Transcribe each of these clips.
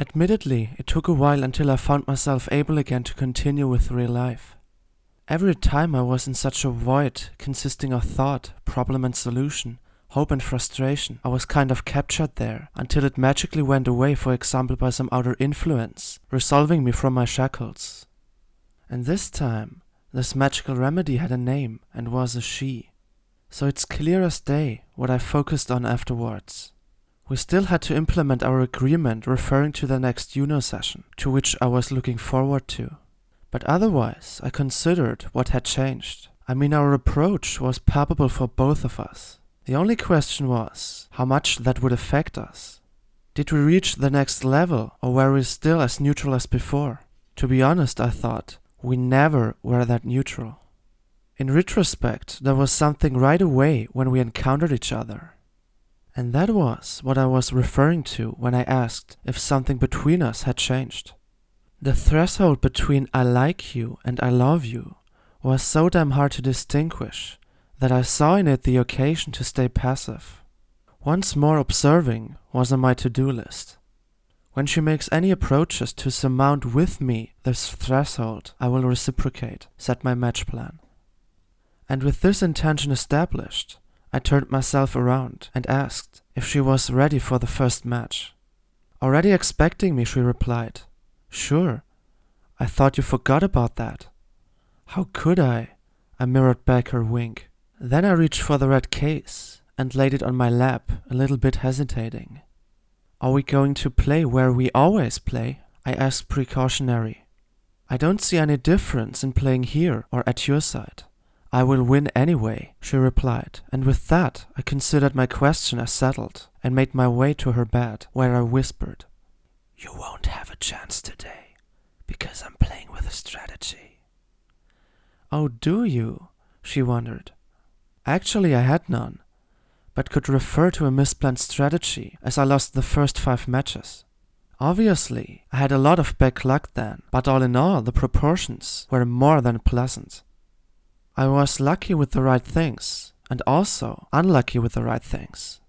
Admittedly, it took a while until I found myself able again to continue with real life. Every time I was in such a void consisting of thought, problem and solution, hope and frustration, I was kind of captured there until it magically went away, for example by some outer influence, resolving me from my shackles. And this time, this magical remedy had a name and was a she. So it's clear as day what I focused on afterwards. We still had to implement our agreement referring to the next GNU session, to which I was looking forward to. But otherwise, I considered what had changed. I mean, our approach was palpable for both of us. The only question was how much that would affect us. Did we reach the next level, or were we still as neutral as before? To be honest, I thought, we never were that neutral. In retrospect, there was something right away when we encountered each other. And that was what I was referring to when I asked if something between us had changed. The threshold between I like you and I love you was so damn hard to distinguish that I saw in it the occasion to stay passive. Once more observing was on my to-do list. When she makes any approaches to surmount with me this threshold, I will reciprocate, said my match plan. And with this intention established, I turned myself around and asked if she was ready for the first match. Already expecting me, she replied, "Sure, I thought you forgot about that." "How could I?" I mirrored back her wink. Then I reached for the red case and laid it on my lap, a little bit hesitating. "Are we going to play where we always play?" I asked precautionary. "I don't see any difference in playing here or at your side. I will win anyway," she replied, and with that I considered my question as settled and made my way to her bed, where I whispered, "You won't have a chance today, because I'm playing with a strategy." "Oh, do you?" she wondered. Actually, I had none, but could refer to a misplanned strategy as I lost the first 5 matches. Obviously, I had a lot of bad luck then, but all in all, the proportions were more than pleasant. I was lucky with the right things, and also unlucky with the right things.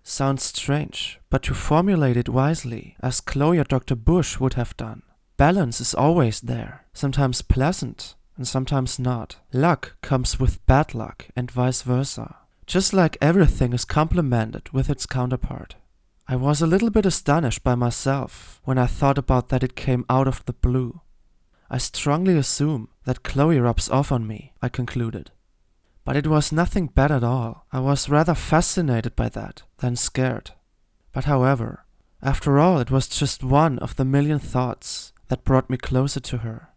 Sounds strange, but to formulate it wisely, as Chloe or Dr. Bush would have done, balance is always there, sometimes pleasant and sometimes not. Luck comes with bad luck and vice versa. Just like everything is complemented with its counterpart. I was a little bit astonished by myself when I thought about that it came out of the blue. I strongly assume that Chloe rubs off on me, I concluded. But it was nothing bad at all. I was rather fascinated by that than scared. But however, after all, it was just one of the million thoughts that brought me closer to her.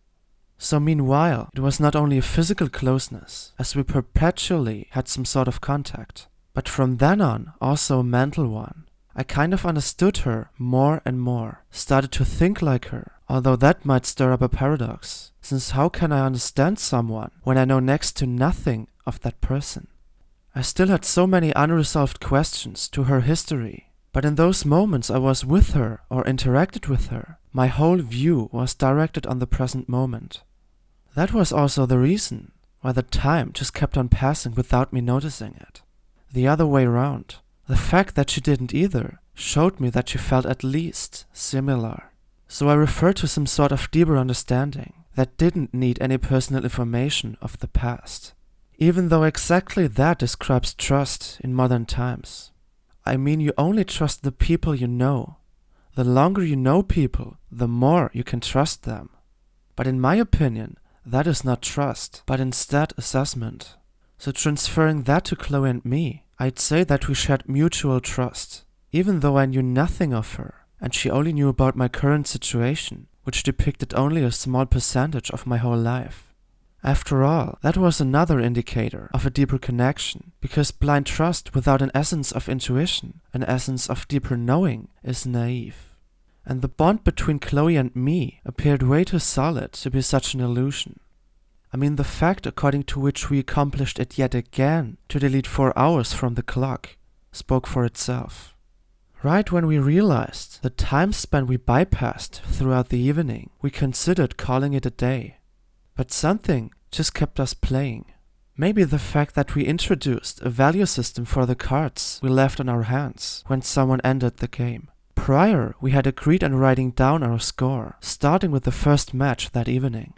So meanwhile, it was not only a physical closeness, as we perpetually had some sort of contact, but from then on also a mental one. I kind of understood her more and more, started to think like her, although that might stir up a paradox, since how can I understand someone when I know next to nothing of that person? I still had so many unresolved questions to her history, but in those moments I was with her or interacted with her, my whole view was directed on the present moment. That was also the reason why the time just kept on passing without me noticing it. The other way round, the fact that she didn't either showed me that she felt at least similar. So I referred to some sort of deeper understanding that didn't need any personal information of the past. Even though exactly that describes trust in modern times. I mean, you only trust the people you know. The longer you know people, the more you can trust them. But in my opinion, that is not trust, but instead assessment. So transferring that to Chloe and me, I'd say that we shared mutual trust, even though I knew nothing of her, and she only knew about my current situation, which depicted only a small percentage of my whole life. After all, that was another indicator of a deeper connection, because blind trust without an essence of intuition, an essence of deeper knowing, is naive. And the bond between Chloe and me appeared way too solid to be such an illusion. I mean, the fact according to which we accomplished it yet again to delete 4 hours from the clock spoke for itself. Right when we realized the time span we bypassed throughout the evening, we considered calling it a day. But something just kept us playing. Maybe the fact that we introduced a value system for the cards we left on our hands when someone entered the game. prior, we had agreed on writing down our score, starting with the first match that evening.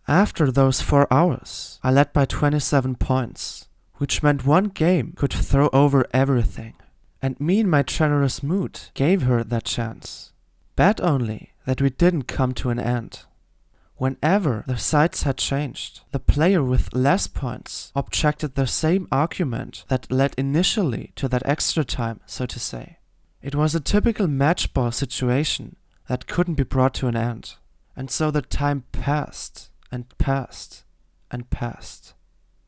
After those 4 hours, I led by 27 points, which meant one game could throw over everything. And me in my generous mood gave her that chance. Bad only that we didn't come to an end. Whenever the sides had changed, the player with less points objected the same argument that led initially to that extra time, so to say. It was a typical match ball situation that couldn't be brought to an end. And so the time passed and passed and passed.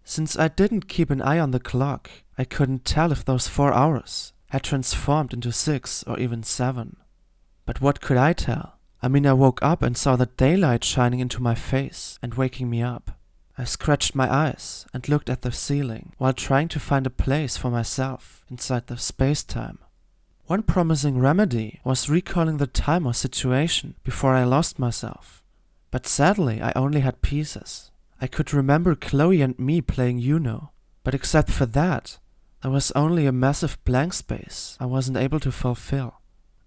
Since I didn't keep an eye on the clock, I couldn't tell if those 4 hours had transformed into 6 or even 7. But what could I tell? I woke up and saw the daylight shining into my face and waking me up. I scratched my eyes and looked at the ceiling while trying to find a place for myself inside the space-time. One promising remedy was recalling the time or situation before I lost myself. But sadly, I only had pieces. I could remember Chloe and me playing Uno, but except for that, there was only a massive blank space I wasn't able to fulfill.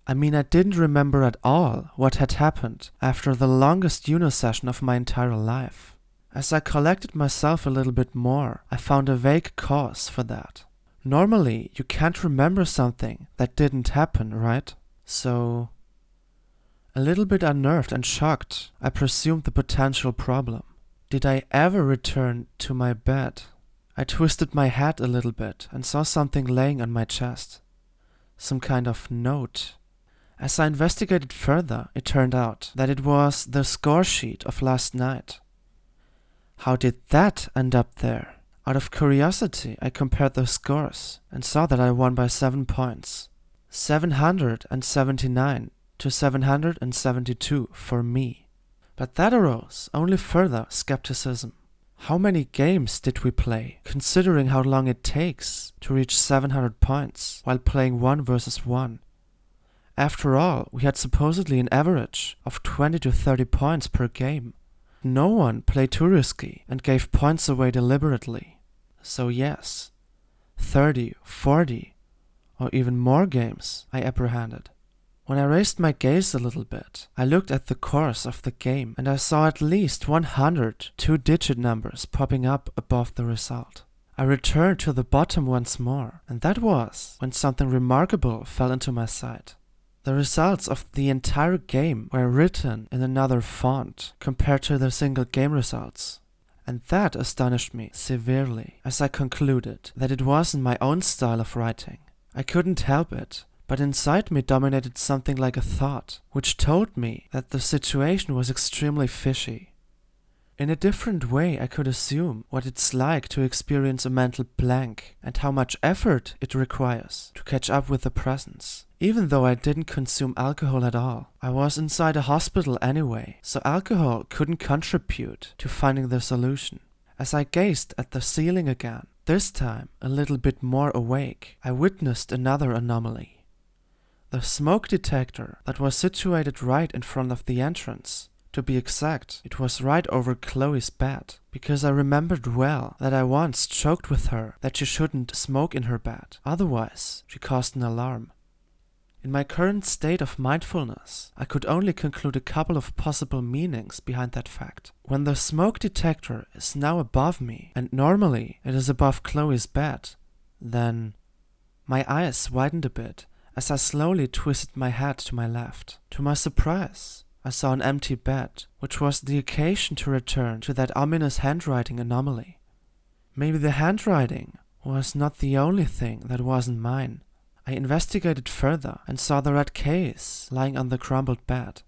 I didn't remember at all what had happened after the longest Uno session of my entire life. As I collected myself a little bit more, I found a vague cause for that. Normally, you can't remember something that didn't happen, right? So, a little bit unnerved and shocked, I presumed the potential problem. Did I ever return to my bed? I twisted my head a little bit and saw something laying on my chest. Some kind of note. As I investigated further, it turned out that it was the score sheet of last night. How did that end up there? Out of curiosity, I compared the scores and saw that I won by 7 points. 779 to 772 for me. But that arose only further skepticism. How many games did we play, considering how long it takes to reach 700 points while playing 1 versus 1? After all, we had supposedly an average of 20 to 30 points per game. No one played too risky and gave points away deliberately. So yes, 30, 40, or even more games I apprehended. When I raised my gaze a little bit, I looked at the course of the game and I saw at least 100 two-digit numbers popping up above the result. I returned to the bottom once more, and that was when something remarkable fell into my sight. The results of the entire game were written in another font compared to the single game results. And that astonished me severely, as I concluded that it wasn't my own style of writing. I couldn't help it, but inside me dominated something like a thought, which told me that the situation was extremely fishy. In a different way, I could assume what it's like to experience a mental blank and how much effort it requires to catch up with the presence. Even though I didn't consume alcohol at all, I was inside a hospital anyway, so alcohol couldn't contribute to finding the solution. As I gazed at the ceiling again, this time a little bit more awake, I witnessed another anomaly. The smoke detector that was situated right in front of the entrance. To be exact, it was right over Chloe's bed, because I remembered well that I once joked with her that she shouldn't smoke in her bed, otherwise she caused an alarm. In my current state of mindfulness, I could only conclude a couple of possible meanings behind that fact. When the smoke detector is now above me, and normally it is above Chloe's bed, then my eyes widened a bit as I slowly twisted my head to my left. To my surprise, I saw an empty bed, which was the occasion to return to that ominous handwriting anomaly. Maybe the handwriting was not the only thing that wasn't mine. I investigated further and saw the red case lying on the crumbled bed.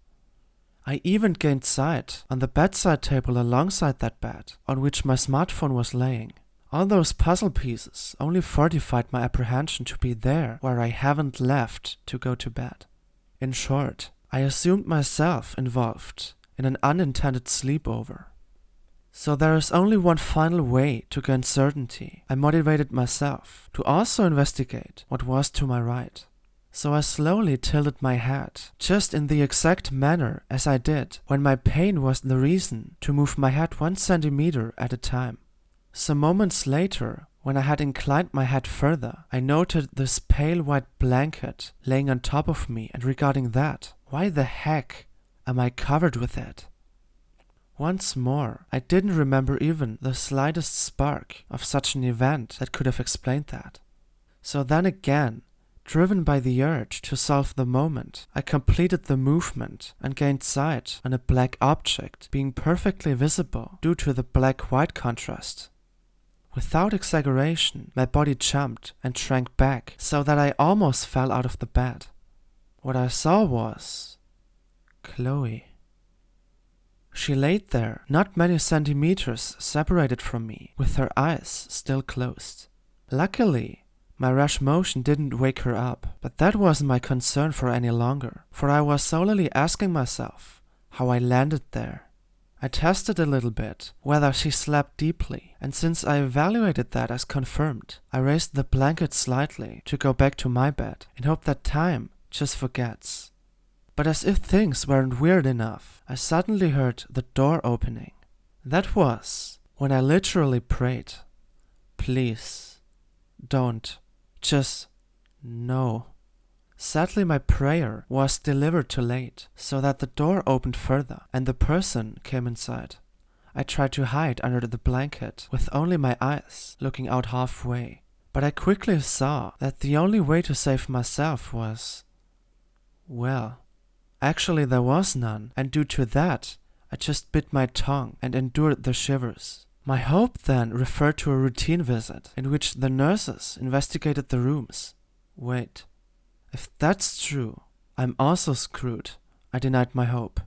I even gained sight on the bedside table alongside that bed, on which my smartphone was laying. All those puzzle pieces only fortified my apprehension to be there where I haven't left to go to bed. In short, I assumed myself involved in an unintended sleepover. So there is only one final way to gain certainty. I motivated myself to also investigate what was to my right. So I slowly tilted my head, just in the exact manner as I did when my pain was the reason to move my head 1 centimeter at a time. Some moments later, When I had inclined my head further, I noted this pale white blanket laying on top of me, and regarding that, why the heck am I covered with it? Once more, I didn't remember even the slightest spark of such an event that could have explained that. So then again, driven by the urge to solve the moment, I completed the movement and gained sight on a black object being perfectly visible due to the black-white contrast. Without exaggeration, my body jumped and shrank back so that I almost fell out of the bed. What I saw was Chloe. She laid there, not many centimeters separated from me, with her eyes still closed. Luckily, my rash motion didn't wake her up, but that wasn't my concern for any longer, for I was solely asking myself how I landed there. I tested a little bit whether she slept deeply, and since I evaluated that as confirmed, I raised the blanket slightly to go back to my bed in hope that time just forgets. But as if things weren't weird enough, I suddenly heard the door opening. That was when I literally prayed, please, don't, just no. Sadly, my prayer was delivered too late, so that the door opened further and the person came inside. I tried to hide under the blanket with only my eyes looking out halfway, but I quickly saw that the only way to save myself was, well, actually there was none, and due to that, I just bit my tongue and endured the shivers. My hope then referred to a routine visit in which the nurses investigated the rooms. Wait. If that's true, I'm also screwed, I denied my hope.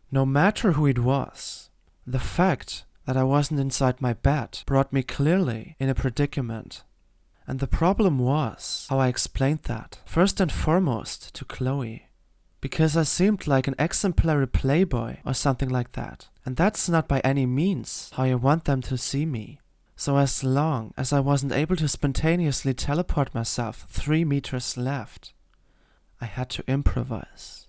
No matter who it was, the fact that I wasn't inside my bed brought me clearly in a predicament. And the problem was how I explained that, first and foremost to Chloe. Because I seemed like an exemplary playboy or something like that, and that's not by any means how I want them to see me. So as long as I wasn't able to spontaneously teleport myself 3 meters left, I had to improvise.